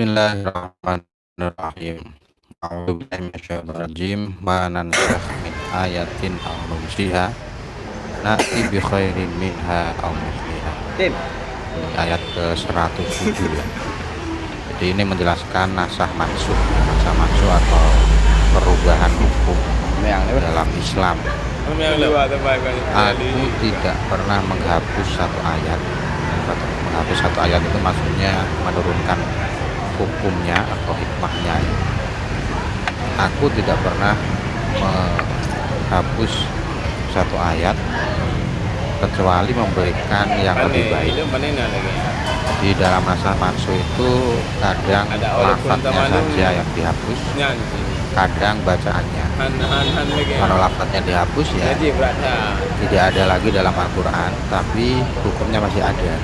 Bismillahirrahmanirrahim. A'udzubillahi minasyaitonir rajim. Ma nansakh min ayatin aw nunsiha na'ti bi khairin minha aw mithliha. Tim. Ini ayat ke-107 ya. Jadi ini menjelaskan nasakh mansukh atau perubahan hukum dalam Islam. Aku tidak pernah menghapus satu ayat. Menghapus satu ayat itu maksudnya menurunkan hukumnya atau hikmahnya. Aku tidak pernah menghapus satu ayat kecuali memberikan yang lebih baik. Di dalam nasakh mansukh itu kadang lafadznya saja yang dihapus, kadang bacaannya. Kalau lafadznya dihapus ya tidak ada lagi dalam Al-Quran, tapi hukumnya masih ada.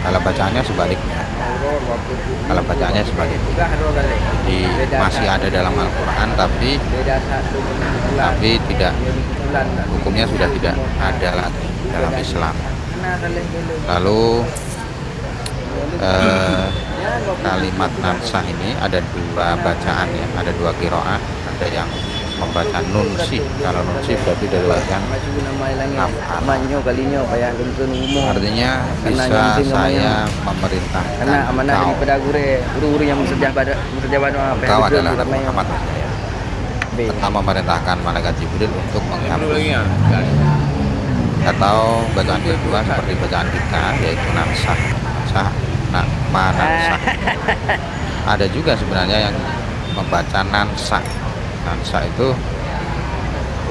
Kalau bacaannya sebaliknya, jadi masih ada dalam Al-Quran, tapi tidak, hukumnya sudah tidak ada lagi dalam Islam. Lalu kalimat nansakh ini ada dua bacaan ya, ada dua qiraah. Ada yang membaca nunsi. Kalau nunsi berarti dari wajan af'al. Artinya bisa saya memerintahkan kau adalah Nabi Muhammad atau memerintahkan malaikat Jibril untuk menghapusnya. Atau bacaan kedua seperti bacaan kita, yaitu nansakh. Ada juga sebenarnya yang membaca nansakh. Nansakh itu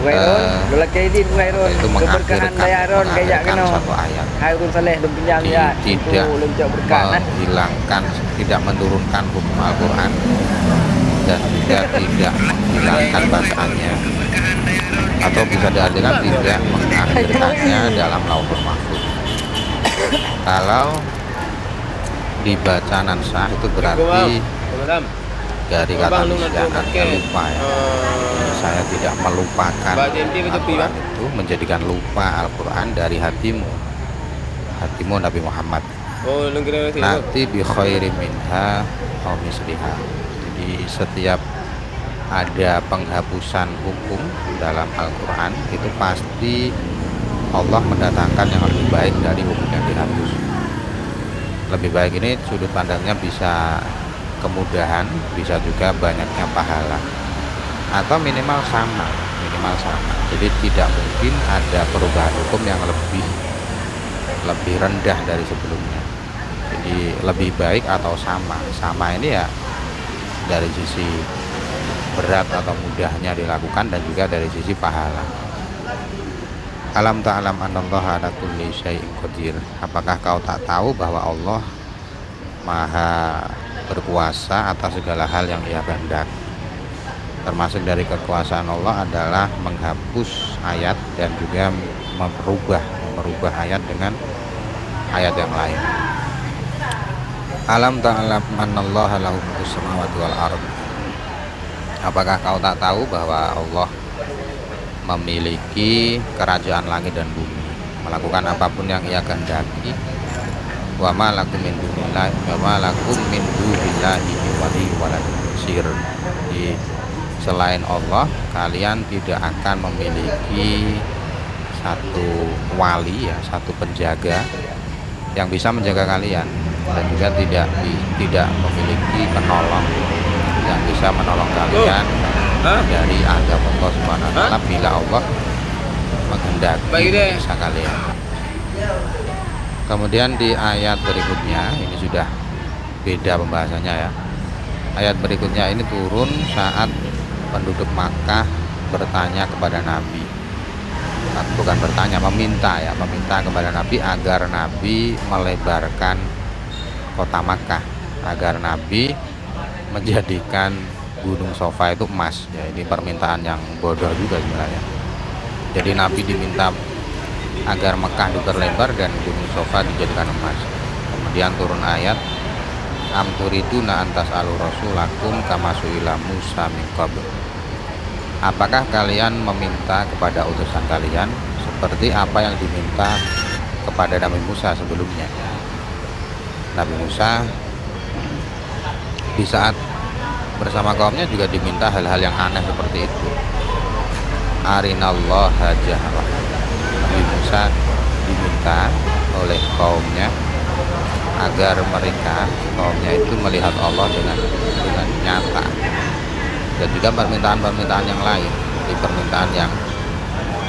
mengakhirkan satu ayat, tidak menurunkan hukum Al-Quran, dan juga tidak menghilangkan bacaannya, atau bisa diartikan tidak mengakhirkannya dalam Lauhul Mahfuz. Kalau dibaca nansakh itu berarti dari kata nisyanatnya lupa ya. Saya tidak melupakan Al-Quran itu, menjadikan lupa Al-Quran dari hatimu Nabi Muhammad. Nanti bi khairi minha aw misliha. Jadi setiap ada penghapusan hukum dalam Al-Quran itu pasti Allah mendatangkan yang lebih baik dari hukum yang dihapus. Lebih baik ini sudut pandangnya bisa kemudahan, bisa juga banyaknya pahala, atau minimal sama. Jadi tidak mungkin ada perubahan hukum yang lebih rendah dari sebelumnya. Jadi lebih baik atau sama ini ya dari sisi berat atau mudahnya dilakukan, dan juga dari sisi pahala. Alam ta'lam anallaha ala kulli syai'in qadir. Apakah kau tak tahu bahwa Allah Maha berkuasa atas segala hal yang Ia kehendaki. Termasuk dari kekuasaan Allah adalah menghapus ayat dan juga merubah ayat dengan ayat yang lain. Alam ta'lam anallaha lahu mulkus samawati wal ardh. Apakah kau tak tahu bahwa Allah memiliki kerajaan langit dan bumi, melakukan apapun yang Ia kehendaki. Wa ma lakum min dunillahi waliyyin wa la nasir. Di selain Allah, kalian tidak akan memiliki satu wali ya, satu penjaga yang bisa menjaga kalian, dan juga tidak memiliki penolong yang bisa menolong kalian dari azab Allah Subhanahu wa taala bila Allah menghendaki bisa kalian. Kemudian di ayat berikutnya ini sudah beda pembahasannya ya. Ayat berikutnya ini turun saat penduduk Makkah bertanya kepada Nabi. Bukan bertanya, meminta kepada Nabi agar Nabi melebarkan kota Makkah, agar Nabi menjadikan Gunung Sofa itu emas ya. Ini permintaan yang bodoh juga sebenarnya. Jadi Nabi diminta agar Mekah diperlebar dan Gunung Sofa dijadikan emas. Kemudian turun ayat, am turiduna antas alu rasulakum kama suila Musa min qabl. Apakah kalian meminta kepada utusan kalian seperti apa yang diminta kepada Nabi Musa sebelumnya? Nabi Musa Di saat bersama kaumnya juga diminta hal-hal yang aneh seperti itu. Arinallaha jahra. Nabi Musa diminta oleh kaumnya agar kaumnya itu melihat Allah dengan nyata. Dan juga permintaan-permintaan yang lain, di permintaan yang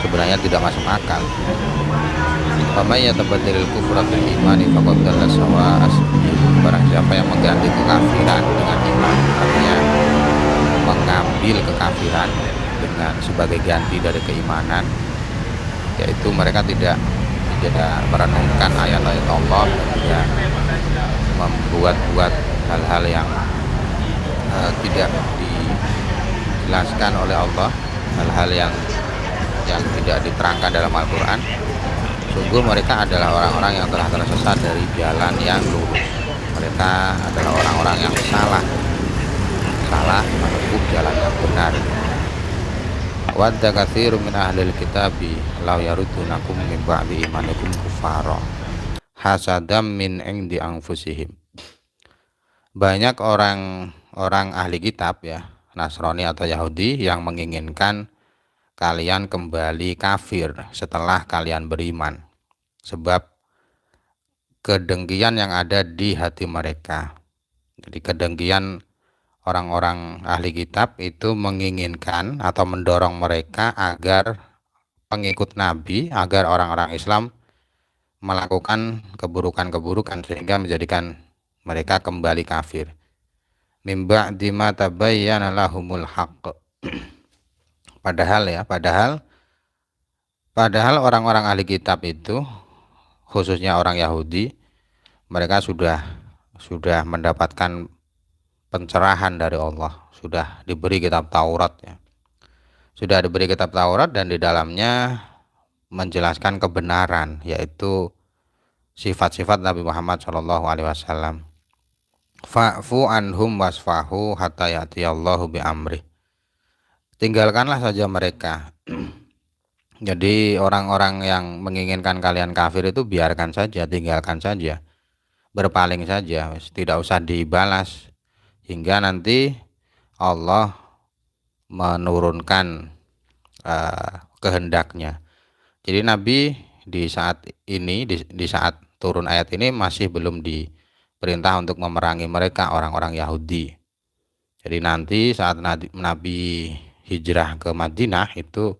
sebenarnya tidak masuk akal. Famay yatabadilil kufra bil imani faqad dalla sawa'a as-sabil. Barang siapa yang mengganti kekafiran dengan iman, artinya mengambil kekafiran dengan sebagai ganti dari keimanan, yaitu mereka tidak merenungkan ayat-ayat Allah, dan membuat-buat hal-hal yang tidak dijelaskan oleh Allah, hal-hal yang tidak diterangkan dalam Al-Quran. Sungguh mereka adalah orang-orang yang telah tersesat dari jalan yang lurus. Mereka adalah orang-orang yang salah menempuh jalan yang benar. Wadda katsirun min ahlil kitabi law yaruddunakum min ba'di imanikum kuffara hasadam min indi anfusihim. Banyak orang ahli kitab ya, Nasrani atau Yahudi, yang menginginkan kalian kembali kafir setelah kalian beriman, sebab kedengkian yang ada di hati mereka. Jadi kedengkian orang-orang ahli kitab itu menginginkan atau mendorong mereka agar pengikut Nabi, agar orang-orang Islam melakukan keburukan-keburukan sehingga menjadikan mereka kembali kafir. Mim ba'di ma tabayyana lahumul haqq. Padahal orang-orang ahli kitab itu, khususnya orang Yahudi, mereka sudah mendapatkan pencerahan dari Allah, sudah diberi kitab Taurat ya. Sudah diberi kitab Taurat dan di dalamnya menjelaskan kebenaran, yaitu sifat-sifat Nabi Muhammad SAW. Fa'fu anhum wasfahu hatta ya'tiyallahu bi amri. Tinggalkanlah saja mereka. Jadi orang-orang yang menginginkan kalian kafir itu biarkan saja, tinggalkan saja, berpaling saja, tidak usah dibalas hingga nanti Allah menurunkan kehendaknya. Jadi Nabi di saat ini, di saat turun ayat ini masih belum diperintah untuk memerangi mereka, orang-orang Yahudi. Jadi nanti saat Nabi hijrah ke Madinah itu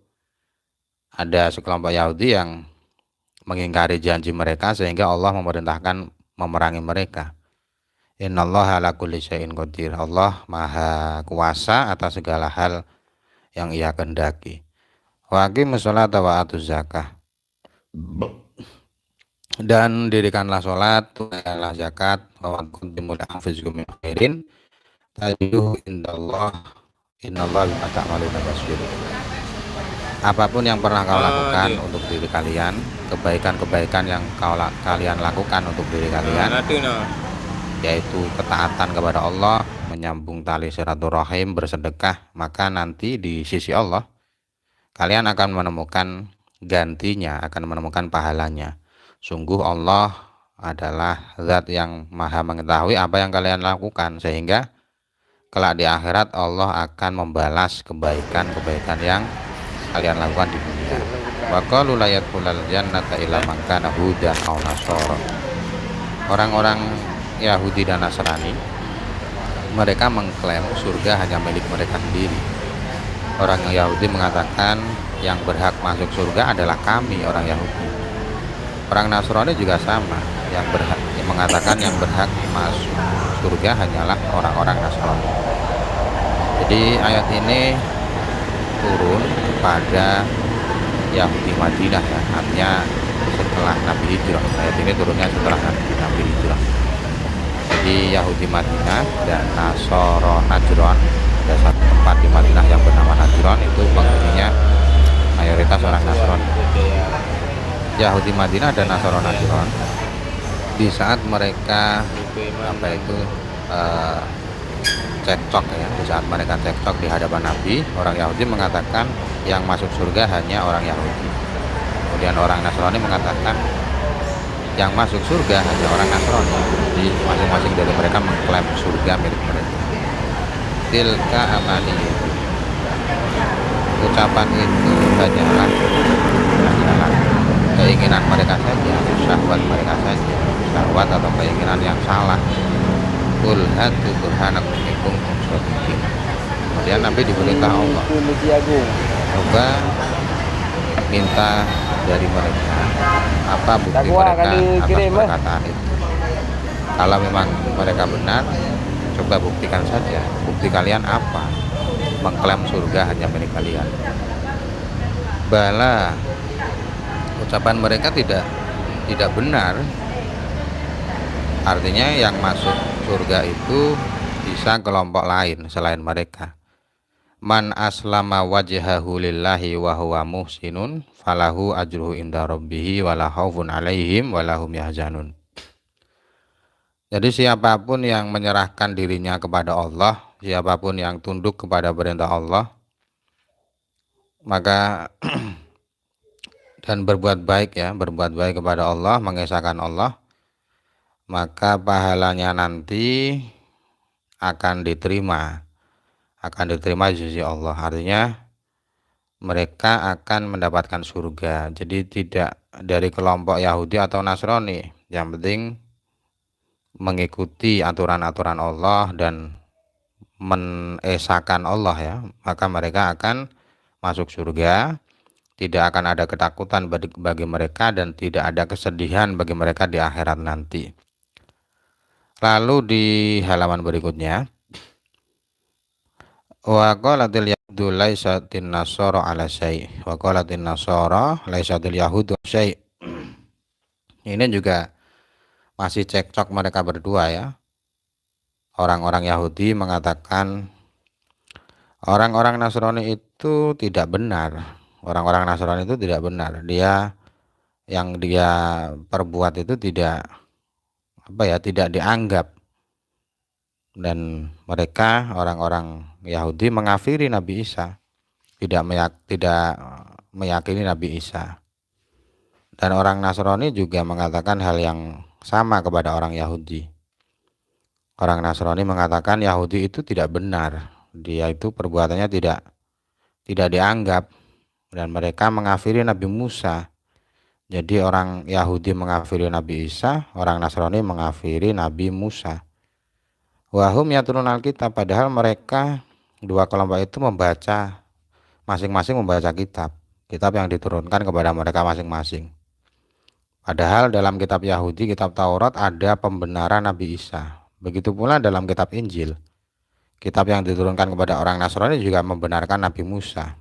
ada sekelompok Yahudi yang mengingkari janji mereka sehingga Allah memerintahkan memerangi mereka. Innallaha ala kulli syai'in qadir. Allah maha kuasa atas segala hal yang Ia kehendaki. Wa aqimus sholata wa atuz zakah. Dan dirikanlah sholat, tunaikanlah zakat, wa qaddimu li anfusikum min khairin tajiduhu indallah innallaha bima ta'maluna basir. Apapun yang pernah kau lakukan untuk diri kalian, kebaikan-kebaikan yang kalian lakukan untuk diri kalian, yaitu ketaatan kepada Allah, menyambung tali silaturahim, bersedekah, maka nanti di sisi Allah kalian akan menemukan gantinya, akan menemukan pahalanya. Sungguh Allah adalah zat yang maha mengetahui apa yang kalian lakukan, sehingga kelak di akhirat Allah akan membalas kebaikan-kebaikan yang kalian lakukan di dunia. Wa qalu la yadkhulul jannata illa man kana hudan aw nasara. Orang-orang Yahudi dan Nasrani, mereka mengklaim surga hanya milik mereka sendiri. Orang Yahudi mengatakan yang berhak masuk surga adalah kami, orang Yahudi. Orang Nasrani juga sama, yang mengatakan yang berhak masuk surga hanyalah orang-orang Nasrani. Jadi ayat ini turun kepada Yahudi Madinah ya, artinya setelah Nabi hijrah. Ayat ini turunnya setelah Nabi hijrah. Jadi Yahudi Madinah dan Nasoro Najron, ada satu tempat di Madinah yang bernama Najron, itu penghuninya mayoritas orang Nasrani. Yahudi Madinah dan Nasoro Najron, di saat mereka cekcok ya, di saat mereka cekcok di hadapan Nabi, orang Yahudi mengatakan yang masuk surga hanya orang Yahudi. Kemudian orang Nasrani mengatakan yang masuk surga hanya orang Nasrani. Jadi masing-masing dari mereka mengklaim surga milik mereka. tilka amani, ucapan itu hanyalah keinginan mereka saja, syahwat mereka saja, syahwat atau keinginan yang salah. Qul hatu burhanakum in kuntum shadiqin. Kemudian Nabi diperintah Allah, coba minta dari mereka apa bukti mereka atas perkataan itu. Kalau memang mereka benar, coba buktikan saja. Bukti kalian apa? Mengklaim surga hanya milik kalian. Bala, ucapan mereka tidak benar. Artinya yang masuk surga itu bisa kelompok lain selain mereka. Man aslama wajhahu lillahi wa huwa muhsinun falahu ajruhu inda rabbih wala khaufun alaihim walahum yahzanun. Jadi siapapun yang menyerahkan dirinya kepada Allah, siapapun yang tunduk kepada perintah Allah, maka dan berbuat baik kepada Allah, mengesahkan Allah, maka pahalanya nanti akan diterima di sisi Allah. Artinya mereka akan mendapatkan surga. Jadi tidak dari kelompok Yahudi atau Nasrani, yang penting mengikuti aturan-aturan Allah dan menesahkan Allah ya, maka mereka akan masuk surga. Tidak akan ada ketakutan bagi mereka dan tidak ada kesedihan bagi mereka di akhirat nanti. Lalu di halaman berikutnya, wa qalatil yahudu laisatin nasara ala syai' wa qalatin nasara laisatil yahudu syai'. Ini juga masih cekcok mereka berdua ya. Orang-orang Yahudi mengatakan orang-orang Nasrani itu tidak benar. Orang-orang Nasrani itu tidak benar. Yang dia perbuat itu tidak dianggap. Dan mereka orang-orang Yahudi mengafiri Nabi Isa, tidak meyakini Nabi Isa. Dan orang Nasrani juga mengatakan hal yang sama kepada orang Yahudi. Orang Nasrani mengatakan Yahudi itu tidak benar, dia itu perbuatannya tidak dianggap, dan mereka mengafiri Nabi Musa. Jadi orang Yahudi mengafiri Nabi Isa, orang Nasrani mengafiri Nabi Musa. Wahum yatlun alkitab, padahal mereka dua kelompok itu masing-masing membaca kitab yang diturunkan kepada mereka masing-masing. Padahal dalam kitab Yahudi, kitab Taurat, ada pembenaran Nabi Isa. Begitu pula dalam kitab Injil, kitab yang diturunkan kepada orang Nasrani juga membenarkan Nabi Musa.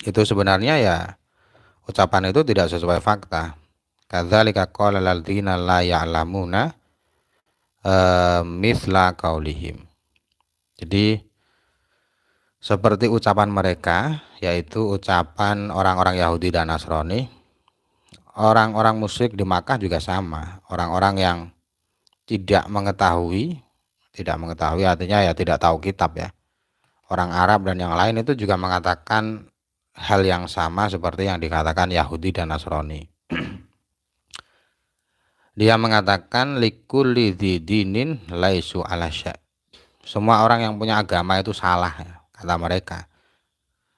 Itu sebenarnya ya ucapan itu tidak sesuai fakta. Kadzalika qala alladziina la ya'lamuna mithla qaulihim. Jadi seperti ucapan mereka, yaitu ucapan orang-orang Yahudi dan Nasrani. Orang-orang musyrik di Makkah juga sama. Orang-orang yang tidak mengetahui artinya ya tidak tahu kitab ya. Orang Arab dan yang lain itu juga mengatakan hal yang sama seperti yang dikatakan Yahudi dan Nasrani. Dia mengatakan likulli dinin laisu ala syai'. Semua orang yang punya agama itu salah ya, kata mereka.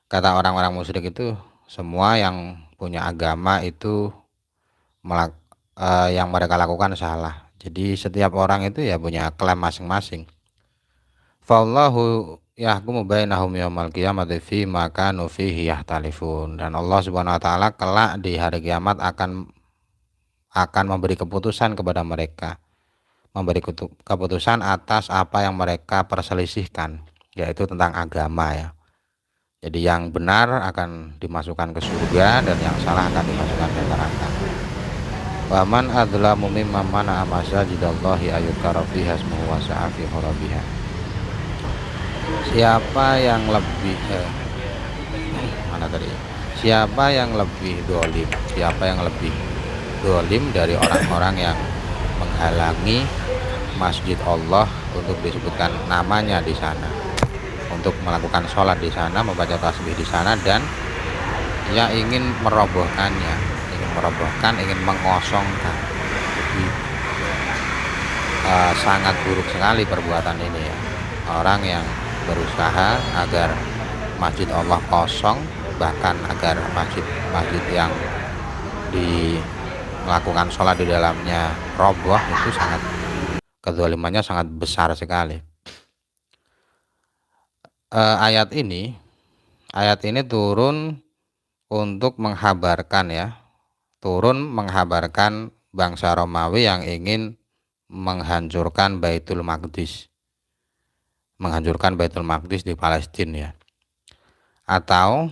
Kata orang-orang musyrik itu, semua yang punya agama itu yang mereka lakukan salah. Jadi setiap orang itu ya punya klaim masing-masing. Fallahu yahkumu bainahum yaumal qiyamati fi ma kanu fihi yahtalifun. Dan Allah Subhanahu wa taala kelak di hari kiamat akan memberi keputusan kepada mereka, memberi keputusan atas apa yang mereka perselisihkan, yaitu tentang agama ya. Jadi yang benar akan dimasukkan ke surga dan yang salah akan dimasukkan ke neraka. Wa man adzlamu mimman mana'a masajidallahi ayyukara fiha ismuhu wa sa'a fi kharabiha. Siapa yang lebih dolim dari orang-orang yang menghalangi masjid Allah untuk disebutkan namanya di sana, untuk melakukan sholat di sana, membaca tasbih di sana, dan ia ingin merobohkannya, ingin mengosongkan. Jadi sangat buruk sekali perbuatan ini ya. Orang yang berusaha agar masjid Allah kosong, bahkan agar masjid yang melakukan sholat di dalamnya roboh, itu kezalimannya sangat besar sekali. Ayat ini turun untuk menghabarkan bangsa Romawi yang ingin menghancurkan Baitul Maqdis di Palestina ya. Atau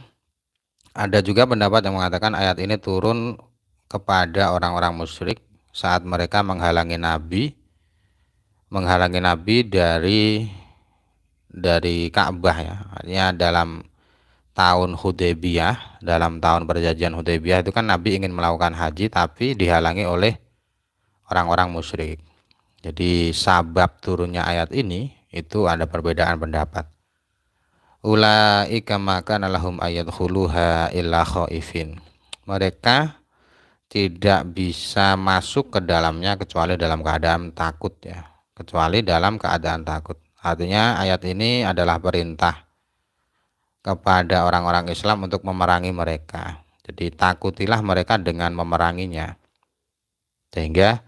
ada juga pendapat yang mengatakan ayat ini turun kepada orang-orang musyrik saat mereka menghalangi Nabi dari Ka'bah ya. Artinya dalam tahun Hudaybiyah, dalam tahun perjanjian Hudaybiyah itu kan Nabi ingin melakukan haji tapi dihalangi oleh orang-orang musyrik. Jadi sabab turunnya ayat ini itu ada perbedaan pendapat. Ulaika maka lahum ayadkhuluha illa khaifin. Mereka tidak bisa masuk ke dalamnya kecuali dalam keadaan takut ya. Artinya ayat ini adalah perintah kepada orang-orang Islam untuk memerangi mereka. Jadi takutilah mereka dengan memeranginya. Sehingga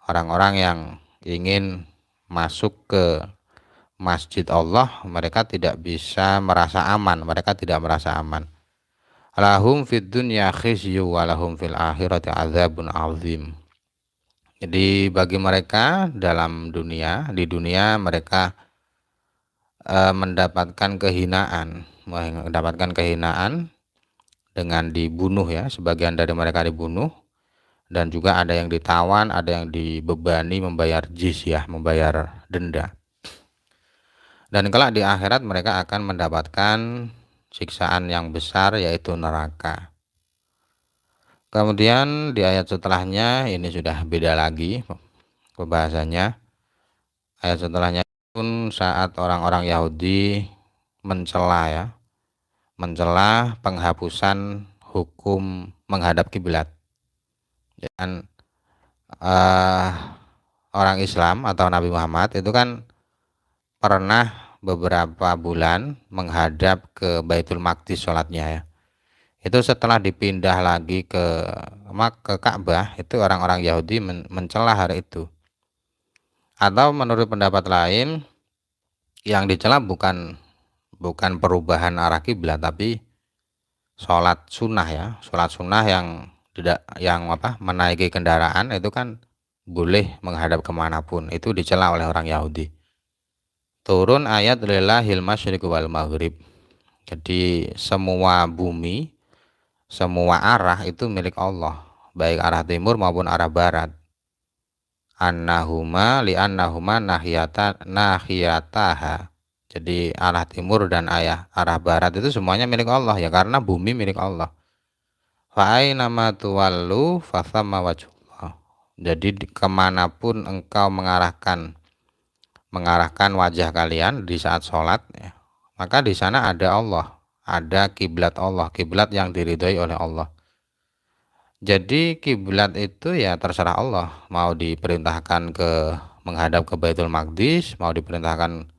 orang-orang yang ingin masuk ke Masjid Allah, mereka tidak merasa aman. Lahum fid dunya khizyu wa lahum fil akhirati adzabun azim. Jadi bagi mereka di dunia mereka mendapatkan kehinaan dengan dibunuh ya, sebagian dari mereka dibunuh, dan juga ada yang ditawan, ada yang dibebani membayar jizyah, membayar denda. Dan kelak di akhirat mereka akan mendapatkan siksaan yang besar, yaitu neraka. Kemudian di ayat setelahnya ini sudah beda lagi pembahasannya. Ayat setelahnya pun saat orang-orang Yahudi mencela penghapusan hukum menghadap kiblat. Dan orang Islam atau Nabi Muhammad itu kan pernah beberapa bulan menghadap ke Baitul Maqdis sholatnya ya. Itu setelah dipindah lagi ke Ka'bah, itu orang-orang Yahudi mencela hari itu. Atau menurut pendapat lain, yang dicela bukan perubahan arah kiblat, tapi sholat sunnah yang menaiki kendaraan itu kan boleh menghadap kemanapun, itu dicela oleh orang Yahudi. Turun ayat lillahil masyriq wal maghrib. Jadi semua bumi, semua arah itu milik Allah, baik arah timur maupun arah barat. Annahuma nahiyataha. Jadi arah timur dan arah barat itu semuanya milik Allah ya, karena bumi milik Allah. Fa aina tuwallu fathamma wajhullah. Jadi kemanapun engkau mengarahkan wajah kalian di saat sholat ya, maka di sana ada Allah, ada kiblat Allah, kiblat yang diridhoi oleh Allah. Jadi kiblat itu ya terserah Allah, mau diperintahkan menghadap ke Baitul Maqdis, mau diperintahkan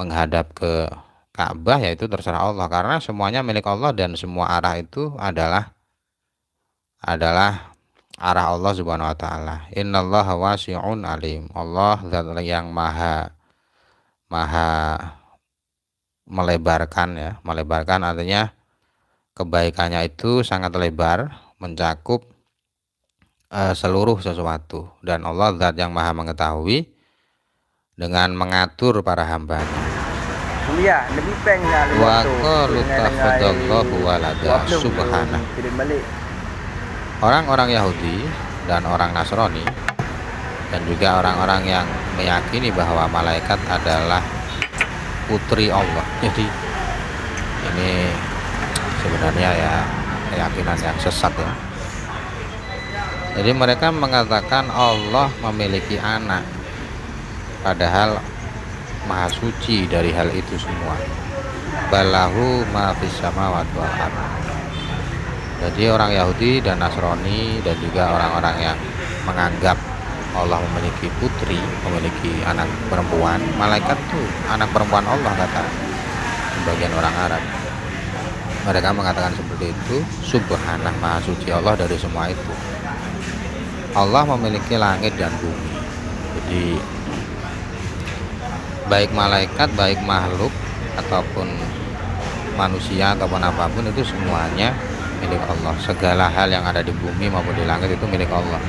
menghadap ke Ka'bah, ya itu terserah Allah, karena semuanya milik Allah dan semua arah itu adalah arah Allah Subhanahu wa taala. Innallaha wasi'un alim. Allah zat yang maha melebarkan ya. Melebarkan artinya kebaikannya itu sangat lebar, mencakup seluruh sesuatu, dan Allah zat yang maha mengetahui dengan mengatur para hambanya. Wa qalu tafadallahu walada subhanahu. Orang-orang Yahudi dan orang Nasrani dan juga orang-orang yang meyakini bahwa malaikat adalah putri Allah. Jadi ini sebenarnya ya keyakinan yang sesat ya. Jadi mereka mengatakan Allah memiliki anak, padahal maha suci dari hal itu semua. Balahu ma fis samawati wal ardh. Jadi orang Yahudi dan Nasrani dan juga orang-orang yang menganggap Allah memiliki putri, memiliki anak perempuan, malaikat tuh anak perempuan Allah, kata sebagian orang Arab. Mereka mengatakan seperti itu. Subhanah, maha suci Allah dari semua itu. Allah memiliki langit dan bumi. Jadi baik malaikat, baik makhluk ataupun manusia ataupun apapun itu semuanya milik Allah. Segala hal yang ada di bumi maupun di langit itu milik Allah.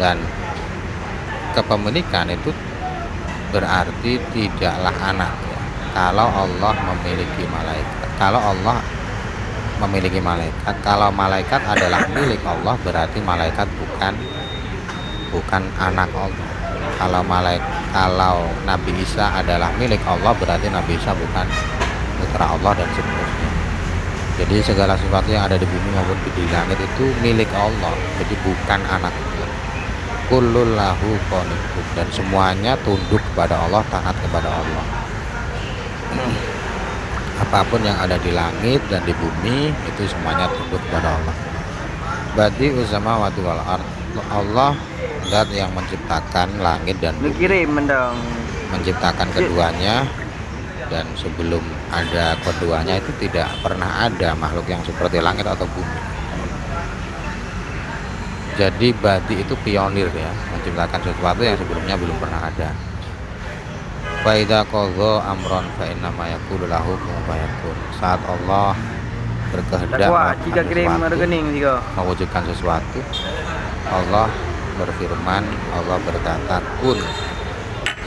Dan kepemilikan itu berarti tidaklah anak ya. Kalau Allah memiliki malaikat, kalau Allah memiliki malaikat, kalau malaikat adalah milik Allah, berarti malaikat bukan anak Allah. Kalau Nabi Isa adalah milik Allah, berarti Nabi Isa bukan putra Allah, dan seterusnya. Jadi segala sesuatu yang ada di bumi maupun di langit itu milik Allah, jadi bukan anak Allah. Kullun lahu qanitun, dan semuanya tunduk kepada Allah, taat kepada Allah. Apapun yang ada di langit dan di bumi itu semuanya tunduk kepada Allah. Badi'us samawati wal ard, Allah zat yang menciptakan langit dan bumi, menciptakan keduanya, dan sebelum ada keduanya itu tidak pernah ada makhluk yang seperti langit atau bumi. Jadi Badi itu pionir ya, menciptakan sesuatu yang sebelumnya belum pernah ada. Fa idza qadha amran fa inna ma yaqulu lahu kun fayakun. Saat Allah berkehendak mewujudkan sesuatu, Allah berfirman, Allah berkata kun,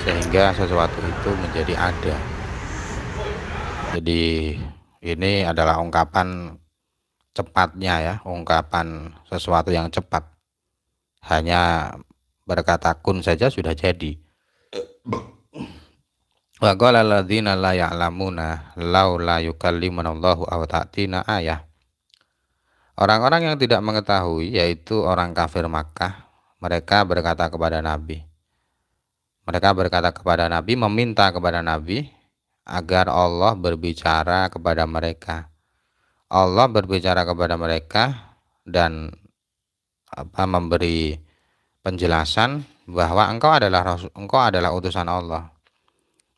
sehingga sesuatu itu menjadi ada. Jadi ini adalah ungkapan cepatnya ya, ungkapan sesuatu yang cepat. Hanya berkata kun saja sudah jadi. Wa qala alladziina la ya'lamuna laula yukallimunallahu aw ta'tina ayah. Orang-orang yang tidak mengetahui, yaitu orang kafir Makkah, mereka berkata kepada Nabi. Mereka berkata kepada Nabi, meminta kepada Nabi agar Allah berbicara kepada mereka. Allah berbicara kepada mereka dan memberi penjelasan bahwa engkau adalah utusan Allah.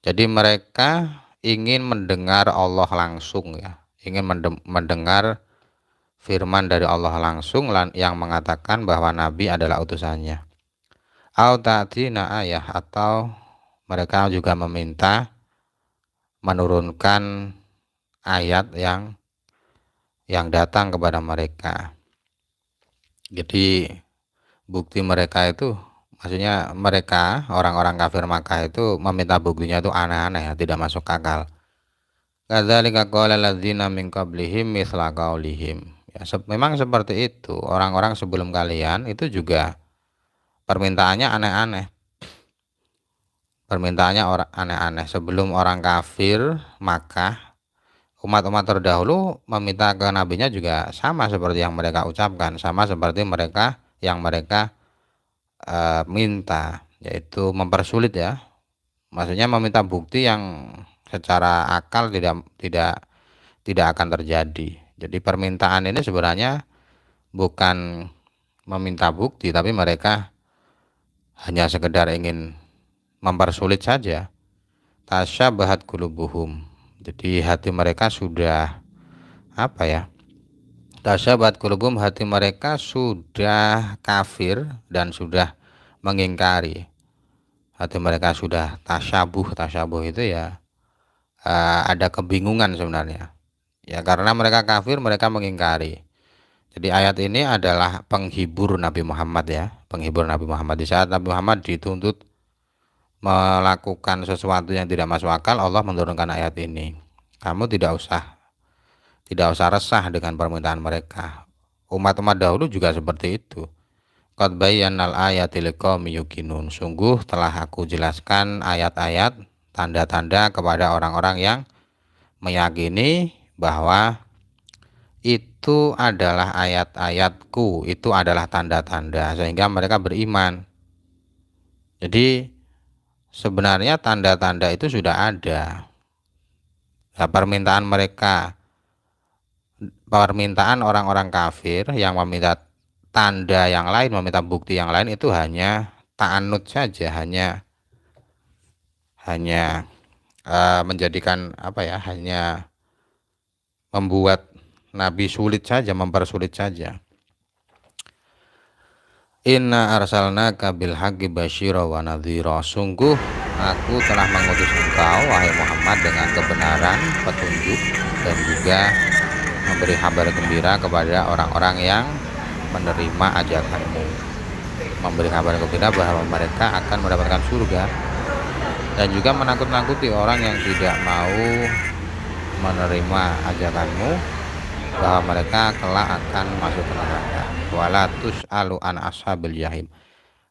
Jadi mereka ingin mendengar Allah langsung ya, ingin mendengar firman dari Allah langsung yang mengatakan bahwa Nabi adalah utusannya. Au ta'tina ayah, atau mereka juga meminta menurunkan ayat yang datang kepada mereka. Jadi bukti mereka itu, maksudnya mereka orang-orang kafir Makkah itu meminta buktinya itu aneh-aneh ya, tidak masuk akal. Kadzalika qala alladzina min qablihim mitsla qaulihim. Ya, memang seperti itu, orang-orang sebelum kalian itu juga permintaannya aneh-aneh. Permintaannya aneh-aneh. Sebelum orang kafir Makkah, umat-umat terdahulu meminta ke nabinya juga sama seperti yang mereka ucapkan, sama seperti mereka minta, yaitu mempersulit ya. Maksudnya meminta bukti yang secara akal tidak akan terjadi. Jadi permintaan ini sebenarnya bukan meminta bukti, tapi mereka hanya sekedar ingin mempersulit saja. Tasyabahat qulubuhum. Jadi hati mereka sudah tasyabahat qulubuhum, hati mereka sudah kafir dan sudah mengingkari. Hati mereka sudah tasyabuh itu ya ada kebingungan sebenarnya. Ya karena mereka kafir, mereka mengingkari. Jadi ayat ini adalah penghibur Nabi Muhammad ya, penghibur Nabi Muhammad. Di saat Nabi Muhammad dituntut melakukan sesuatu yang tidak masuk akal, Allah menurunkan ayat ini. Kamu tidak usah resah dengan permintaan mereka. Umat-umat dahulu juga seperti itu. Qad bayyana al-ayati liqaumin yuqinun. Sungguh telah aku jelaskan ayat-ayat, tanda-tanda kepada orang-orang yang meyakini bahwa itu adalah ayat-ayatku, itu adalah tanda-tanda, sehingga mereka beriman. Jadi sebenarnya tanda-tanda itu sudah ada. Nah, permintaan orang-orang kafir yang meminta tanda yang lain, meminta bukti yang lain, itu hanya ta'anut saja, hanya menjadikan apa ya, hanya membuat Nabi sulit saja, mempersulit saja. Inna arsalnaka bil haqqi basyira wa nadhira. Sungguh aku telah mengutus engkau wahai Muhammad dengan kebenaran, petunjuk, dan juga memberi kabar gembira kepada orang-orang yang menerima ajakanmu. Memberi kabar gembira bahwa mereka akan mendapatkan surga, dan juga menakut-nakuti orang yang tidak mau menerima ajakanmu bahwa mereka kelak akan masuk ke neraka. Wala tus'alu an ashabil jahim.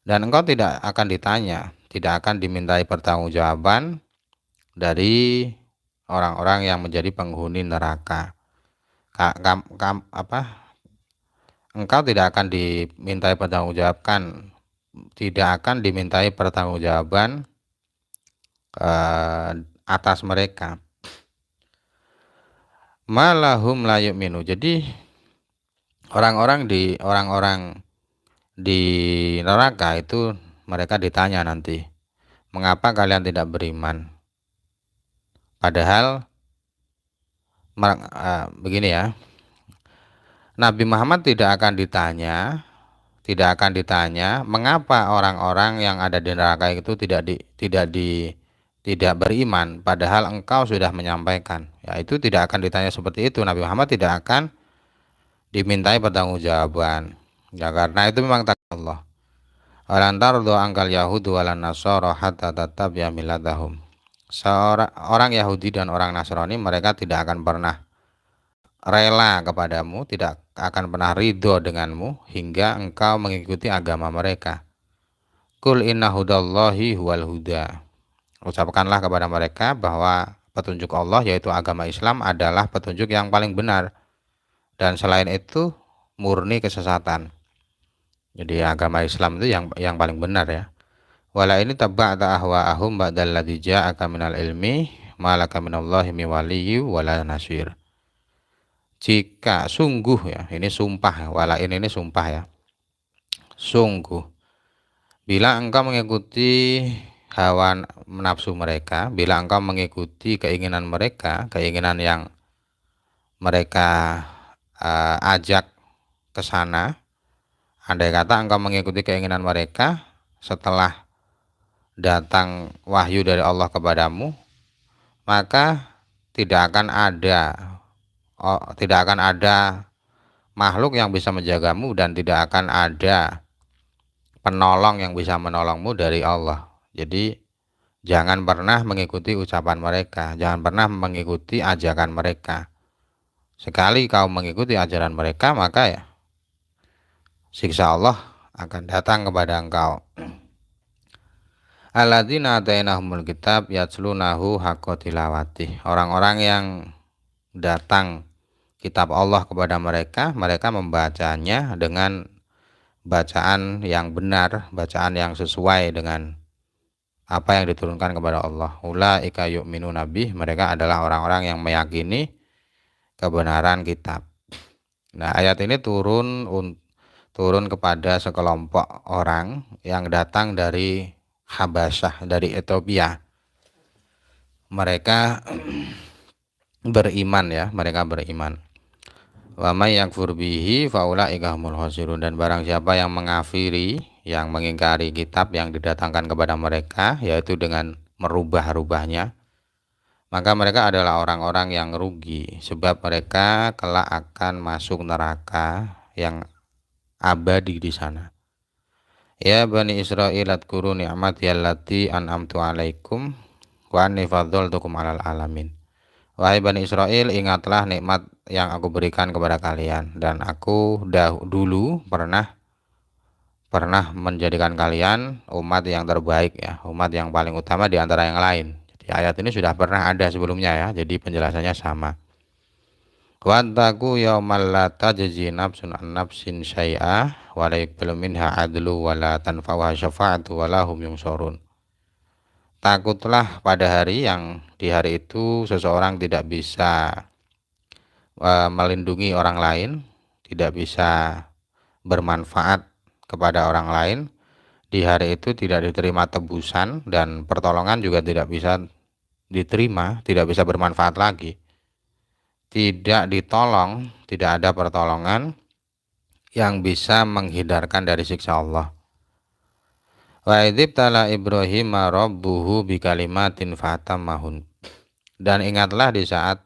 Dan engkau tidak akan ditanya, tidak akan dimintai pertanggungjawaban dari orang-orang yang menjadi penghuni neraka. Engkau tidak akan dimintai pertanggungjawaban, tidak akan dimintai pertanggungjawaban atas mereka. Malahum la yu'minu. Jadi orang-orang di neraka itu mereka ditanya nanti, mengapa kalian tidak beriman? Padahal begini ya, Nabi Muhammad tidak akan ditanya mengapa orang-orang yang ada di neraka itu tidak beriman, padahal engkau sudah menyampaikan. Ya, itu tidak akan ditanya seperti itu. Nabi Muhammad tidak akan dimintai pertanggungjawaban. Ya, karena itu memang takdir Allah. Walan tardu angkal Yahudi walan Nasara hatta tattabi'a millatahum. Orang Yahudi dan orang Nasrani, mereka tidak akan pernah rela kepadamu, tidak akan pernah ridho denganmu hingga engkau mengikuti agama mereka. Qul inna hudallahi huwal huda. Ucapkanlah kepada mereka bahwa petunjuk Allah, yaitu agama Islam, adalah petunjuk yang paling benar, dan selain itu murni kesesatan. Jadi agama Islam itu yang paling benar ya. Wala ini tabba'ta ahwa'ahum ba'dal ladzi ja'aka minal ilmi ma laka minallahi min waliyyi wala nasir. Jika sungguh ya, ini sumpah, wala ini sumpah ya. Sungguh bila engkau mengikuti hawa nafsu mereka, bila engkau mengikuti keinginan mereka, keinginan yang mereka ajak ke sana, andai kata engkau mengikuti keinginan mereka setelah datang wahyu dari Allah kepadamu, maka tidak akan ada makhluk yang bisa menjagamu, dan tidak akan ada penolong yang bisa menolongmu dari Allah. Jadi jangan pernah mengikuti ucapan mereka, jangan pernah mengikuti ajakan mereka. Sekali kau mengikuti ajaran mereka, maka ya siksa Allah akan datang kepada engkau. Alladzina atainahumul kitab yatslunahu haqqa tilawati. Orang-orang yang datang kitab Allah kepada mereka, mereka membacanya dengan bacaan yang benar, bacaan yang sesuai dengan apa yang diturunkan kepada Allah. Ulaika yu'minuna bih, mereka adalah orang-orang yang meyakini kebenaran kitab. Nah, ayat ini turun kepada sekelompok orang yang datang dari Habasyah, dari Ethiopia. Mereka beriman ya, mereka beriman. Wa may yakfur bihi faulaika humul khasirun. Dan barang siapa yang mengkafiri, yang mengingkari kitab yang didatangkan kepada mereka, yaitu dengan merubah-rubahnya, maka mereka adalah orang-orang yang rugi, sebab mereka kelak akan masuk neraka yang abadi di sana. Ya Bani Israil adkuru ni'mati allati an'amtu alaikum wa anni faddaltukum 'alal alamin. Wahai Bani Israil, ingatlah nikmat yang aku berikan kepada kalian, dan aku dulu pernah menjadikan kalian umat yang terbaik ya, umat yang paling utama di antara yang lain. Jadi ayat ini sudah pernah ada sebelumnya ya, jadi penjelasannya sama. Wattaqu yaumal la tajzi nafsun an nafsin syai'a wa la yuqbalu minha 'adlu wa la tanfa'uha syafa'atu wa la hum yunshurun. Takutlah pada hari yang di hari itu seseorang tidak bisa melindungi orang lain, tidak bisa bermanfaat kepada orang lain, di hari itu tidak diterima tebusan dan pertolongan juga tidak bisa diterima, tidak bisa bermanfaat lagi. Tidak ditolong, tidak ada pertolongan yang bisa menghindarkan dari siksa Allah. Wa idzibtala Ibrahim rabbuhu bikalimatin fatammahun. Dan ingatlah di saat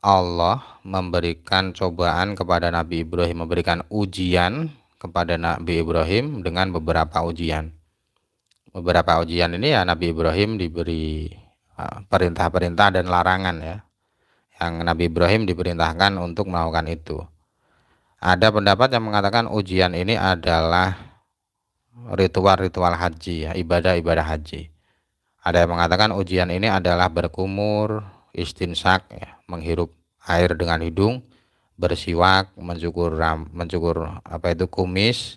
Allah memberikan cobaan kepada Nabi Ibrahim, memberikan ujian kepada Nabi Ibrahim dengan beberapa ujian. Beberapa ujian ini ya Nabi Ibrahim diberi perintah-perintah dan larangan ya. Yang Nabi Ibrahim diperintahkan untuk melakukan itu. Ada pendapat yang mengatakan ujian ini adalah ritual-ritual haji ya, ibadah-ibadah haji. Ada yang mengatakan ujian ini adalah berkumur, istinsak ya, menghirup air dengan hidung, bersiwak, mencukur kumis,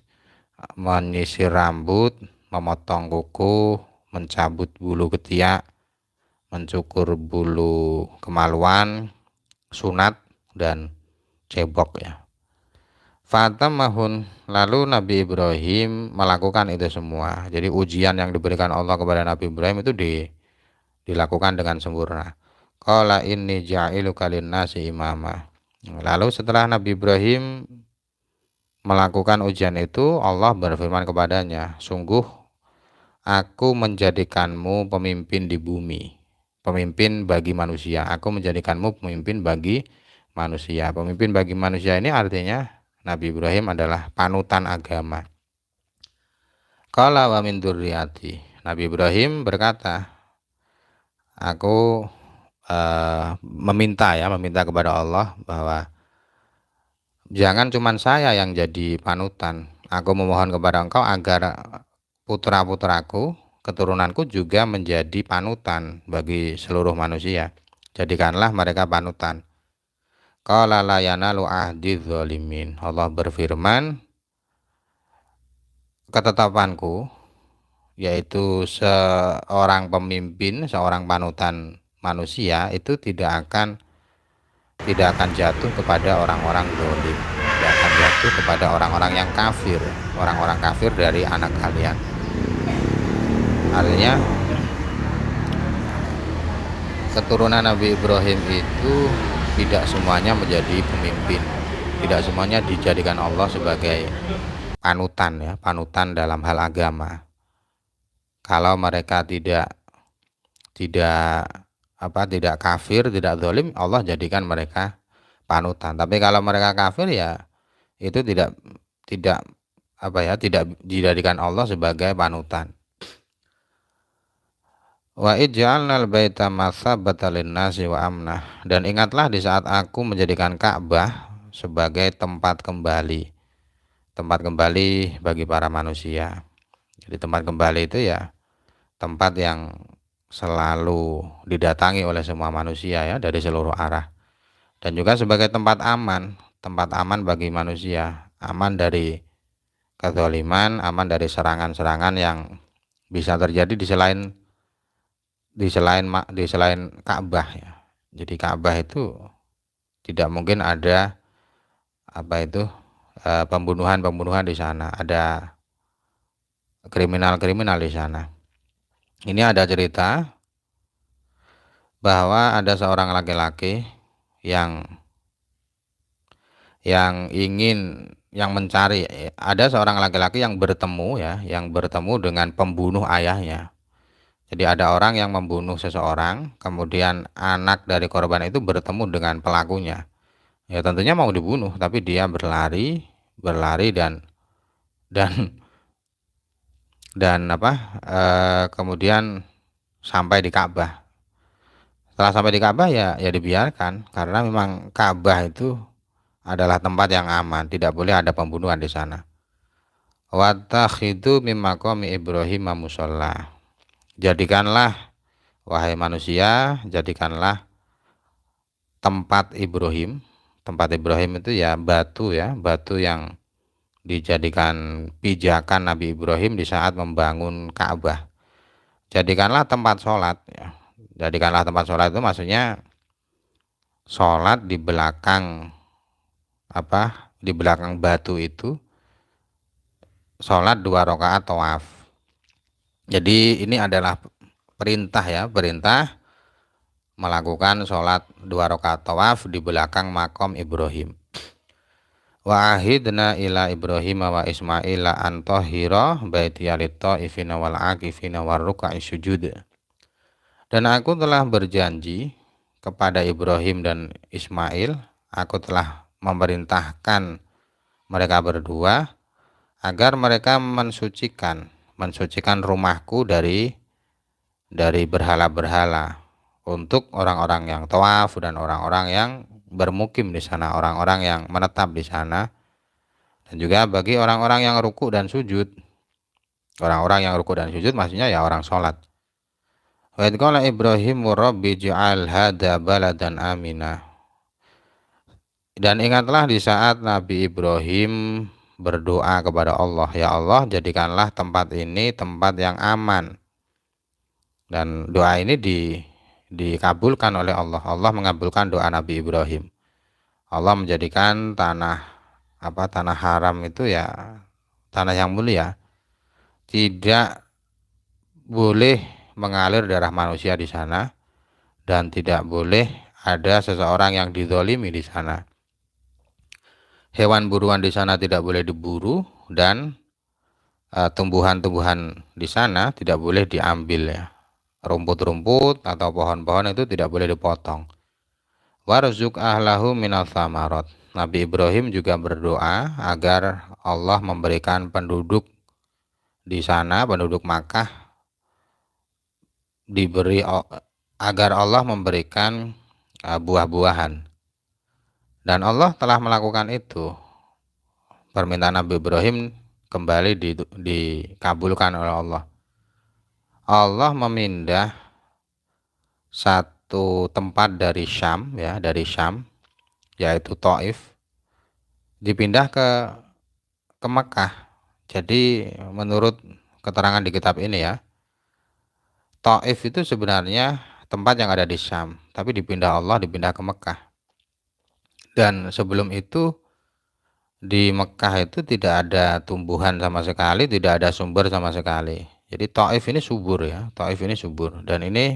menyisir rambut, memotong kuku, mencabut bulu ketiak, mencukur bulu kemaluan, sunat dan cebok ya. Fatamahun, lalu Nabi Ibrahim melakukan itu semua. Jadi ujian yang diberikan Allah kepada Nabi Ibrahim itu dilakukan dengan sempurna. Qala inni ja'iluka linnasi imama. Lalu setelah Nabi Ibrahim melakukan ujian itu, Allah berfirman kepadanya, sungguh aku menjadikanmu pemimpin di bumi, pemimpin bagi manusia. Aku menjadikanmu pemimpin bagi manusia. Pemimpin bagi manusia ini artinya Nabi Ibrahim adalah panutan agama. Qala wa min dzurriyyati. Nabi Ibrahim berkata, aku meminta kepada Allah bahwa jangan cuma saya yang jadi panutan. Aku memohon kepada Engkau agar putra-putraku, keturunanku juga menjadi panutan bagi seluruh manusia. Jadikanlah mereka panutan. Qala la yanalu ahdi dzalimin. Allah berfirman, ketetapanku, yaitu seorang pemimpin, seorang panutan manusia itu tidak akan jatuh kepada orang-orang zalim, tidak akan jatuh kepada orang-orang yang kafir, orang-orang kafir dari anak kalian. Artinya keturunan Nabi Ibrahim itu tidak semuanya menjadi pemimpin, tidak semuanya dijadikan Allah sebagai panutan ya, panutan dalam hal agama. Kalau mereka tidak kafir, tidak zalim, Allah jadikan mereka panutan. Tapi kalau mereka kafir ya itu tidak dijadikan Allah sebagai panutan. Wa ij'alnal baita matsabatan lin-nasi wa amnah. Dan ingatlah di saat aku menjadikan Ka'bah sebagai tempat kembali bagi para manusia. Jadi tempat kembali itu ya tempat yang selalu didatangi oleh semua manusia ya, dari seluruh arah. Dan juga sebagai tempat aman bagi manusia, aman dari kezaliman, aman dari serangan-serangan yang bisa terjadi di selain Ka'bah ya. Jadi Ka'bah itu tidak mungkin ada pembunuhan di sana, ada kriminal di sana. Ini ada cerita bahwa ada seorang laki-laki yang mencari, ada seorang laki-laki yang bertemu dengan pembunuh ayahnya. Jadi ada orang yang membunuh seseorang, kemudian anak dari korban itu bertemu dengan pelakunya. Ya tentunya mau dibunuh, tapi dia berlari dan kemudian sampai di Ka'bah. Setelah sampai di Ka'bah ya dibiarkan, karena memang Ka'bah itu adalah tempat yang aman, tidak boleh ada pembunuhan di sana. Wattakhidu min maqami Ibrahim musholla. Jadikanlah, wahai manusia, jadikanlah tempat Ibrahim itu ya batu yang dijadikan pijakan Nabi Ibrahim di saat membangun Ka'bah. Jadikanlah tempat sholat ya. Jadikanlah tempat sholat itu maksudnya sholat di belakang di belakang batu itu sholat 2 rakaat tawaf. Jadi ini adalah perintah ya, perintah melakukan sholat 2 rakaat tawaf di belakang makom Ibrahim. Wa ahidna ila Ibrahim wa Ismaila an tahira baitiya lit-taifina wal akifina war ruk'i sujud. Dan aku telah berjanji kepada Ibrahim dan Ismail, aku telah memerintahkan mereka berdua agar mereka mensucikan rumahku dari berhala-berhala untuk orang-orang yang tawaf dan orang-orang yang bermukim di sana, orang-orang yang menetap di sana, dan juga bagi orang-orang yang ruku dan sujud. Orang-orang yang ruku dan sujud maksudnya ya orang sholat. Wa idh qala Ibrahim rabbi ij'al hadza baladan amina. Dan ingatlah di saat Nabi Ibrahim berdoa kepada Allah, ya Allah jadikanlah tempat ini tempat yang aman. Dan doa ini dikabulkan oleh Allah. Allah mengabulkan doa Nabi Ibrahim. Allah menjadikan tanah haram itu ya tanah yang mulia, tidak boleh mengalir darah manusia di sana, dan tidak boleh ada seseorang yang dizalimi di sana. Hewan buruan di sana tidak boleh diburu, dan tumbuhan-tumbuhan di sana tidak boleh diambil ya. Rumput-rumput atau pohon-pohon itu tidak boleh dipotong. Warzuq ahlahu minal thamarot. Nabi Ibrahim juga berdoa agar Allah memberikan penduduk di sana, penduduk Makkah, agar Allah memberikan buah-buahan. Dan Allah telah melakukan itu. Permintaan Nabi Ibrahim kembali dikabulkan oleh Allah. Allah memindah satu tempat dari Syam ya, yaitu Taif, dipindah ke Mekah. Jadi menurut keterangan di kitab ini ya, Taif itu sebenarnya tempat yang ada di Syam, tapi dipindah ke Mekah. Dan sebelum itu di Mekah itu tidak ada tumbuhan sama sekali, tidak ada sumber sama sekali. Jadi Taif ini subur ya, dan ini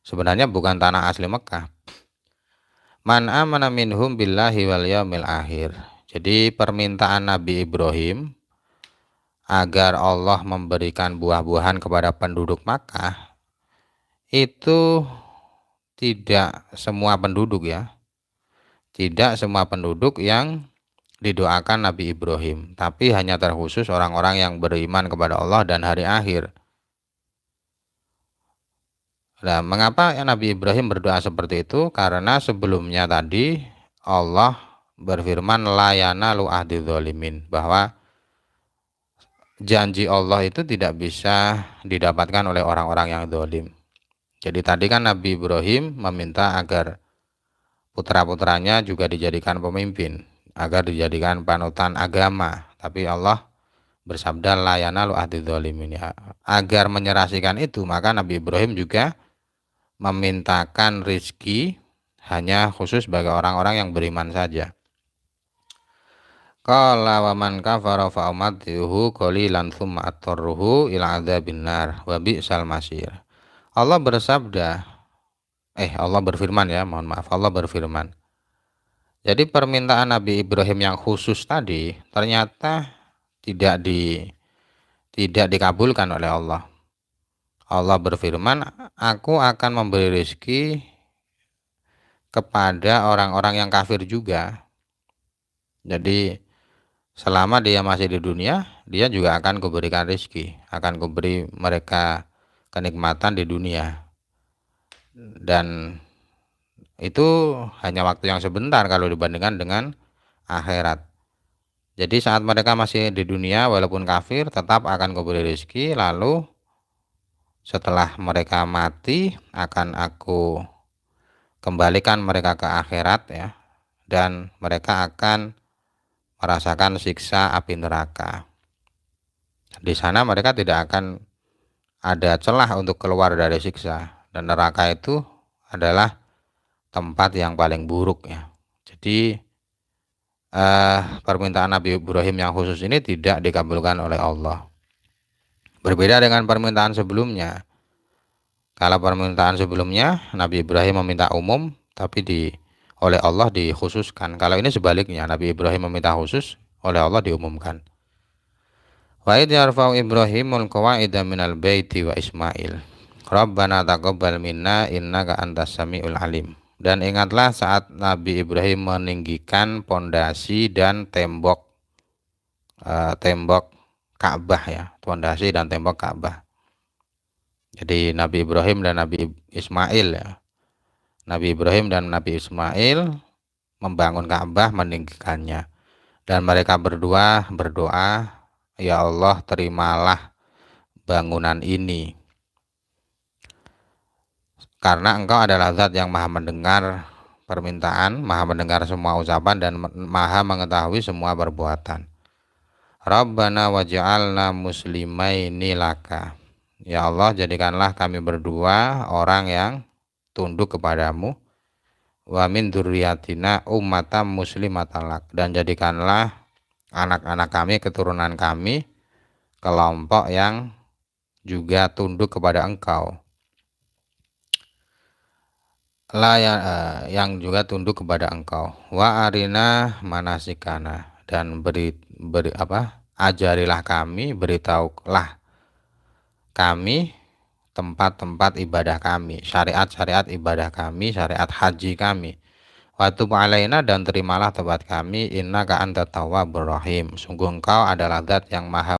sebenarnya bukan tanah asli Mekah. Man amana minhum billahi wal yaumil akhir. Jadi permintaan Nabi Ibrahim agar Allah memberikan buah-buahan kepada penduduk Makkah itu tidak semua penduduk ya. Tidak semua penduduk yang didoakan Nabi Ibrahim, tapi hanya terkhusus orang-orang yang beriman kepada Allah dan hari akhir. Nah, mengapa Nabi Ibrahim berdoa seperti itu? Karena sebelumnya tadi Allah berfirman la yanalu ahdi dzalimin, bahwa janji Allah itu tidak bisa didapatkan oleh orang-orang yang zalim. Jadi tadi kan Nabi Ibrahim meminta agar putra-putranya juga dijadikan pemimpin, agar dijadikan panutan agama, tapi Allah bersabda la yanalu ahdi dzalimin, ya. Agar menyerahkan itu, maka Nabi Ibrahim juga memintakan rizki hanya khusus bagi orang-orang yang beriman saja. Qala wa man kafara fa umattihu qalilan tsumma attarruhu ila adzabin nar wa bi'sal masir. Allah berfirman ya, mohon maaf, Allah berfirman. Jadi permintaan Nabi Ibrahim yang khusus tadi ternyata tidak dikabulkan oleh Allah. Allah berfirman, aku akan memberi rezeki kepada orang-orang yang kafir juga. Jadi selama dia masih di dunia, dia juga akan kuberikan rezeki, akan kuberi mereka kenikmatan di dunia. Dan itu hanya waktu yang sebentar kalau dibandingkan dengan akhirat. Jadi saat mereka masih di dunia walaupun kafir, tetap akan kuberi rezeki, lalu setelah mereka mati akan aku kembalikan mereka ke akhirat ya, dan mereka akan merasakan siksa api neraka. Di sana mereka tidak akan ada celah untuk keluar dari siksa, dan neraka itu adalah tempat yang paling buruk ya. Jadi permintaan Nabi Ibrahim yang khusus ini tidak dikabulkan oleh Allah. Berbeda dengan permintaan sebelumnya. Kalau permintaan sebelumnya Nabi Ibrahim meminta umum, tapi oleh Allah dikhususkan. Kalau ini sebaliknya, Nabi Ibrahim meminta khusus, oleh Allah diumumkan. Wa idh yarfa'u Ibrahimul qawa'ida minal baiti wa Ismail. Rabbana taqabbal minna innaka antas samiul alim. Dan ingatlah saat Nabi Ibrahim meninggikan pondasi dan tembok Ka'bah ya, pondasi dan tembok Ka'bah. Jadi Nabi Ibrahim dan Nabi Ismail ya. Nabi Ibrahim dan Nabi Ismail membangun Ka'bah, meninggikannya. Dan mereka berdua berdoa, ya Allah terimalah bangunan ini. Karena Engkau adalah zat yang maha mendengar permintaan, maha mendengar semua ucapan, dan maha mengetahui semua perbuatan. Rabbana waj'alna muslimaini laka. Ya Allah, jadikanlah kami berdua orang yang tunduk kepadamu. Wa min dzurriyyatina ummatan muslimatan lak. Dan jadikanlah anak-anak kami, keturunan kami, kelompok yang juga tunduk kepada Engkau. Yang juga tunduk kepada Engkau. Wa arina manasikana. Dan ajarilah kami, beritahulah kami tempat-tempat ibadah kami, syariat-syariat ibadah kami, syariat haji kami. Wa tub alaina, dan terimalah taubat kami, innaka antat tawwabur rahim. Sungguh Engkau adalah zat yang maha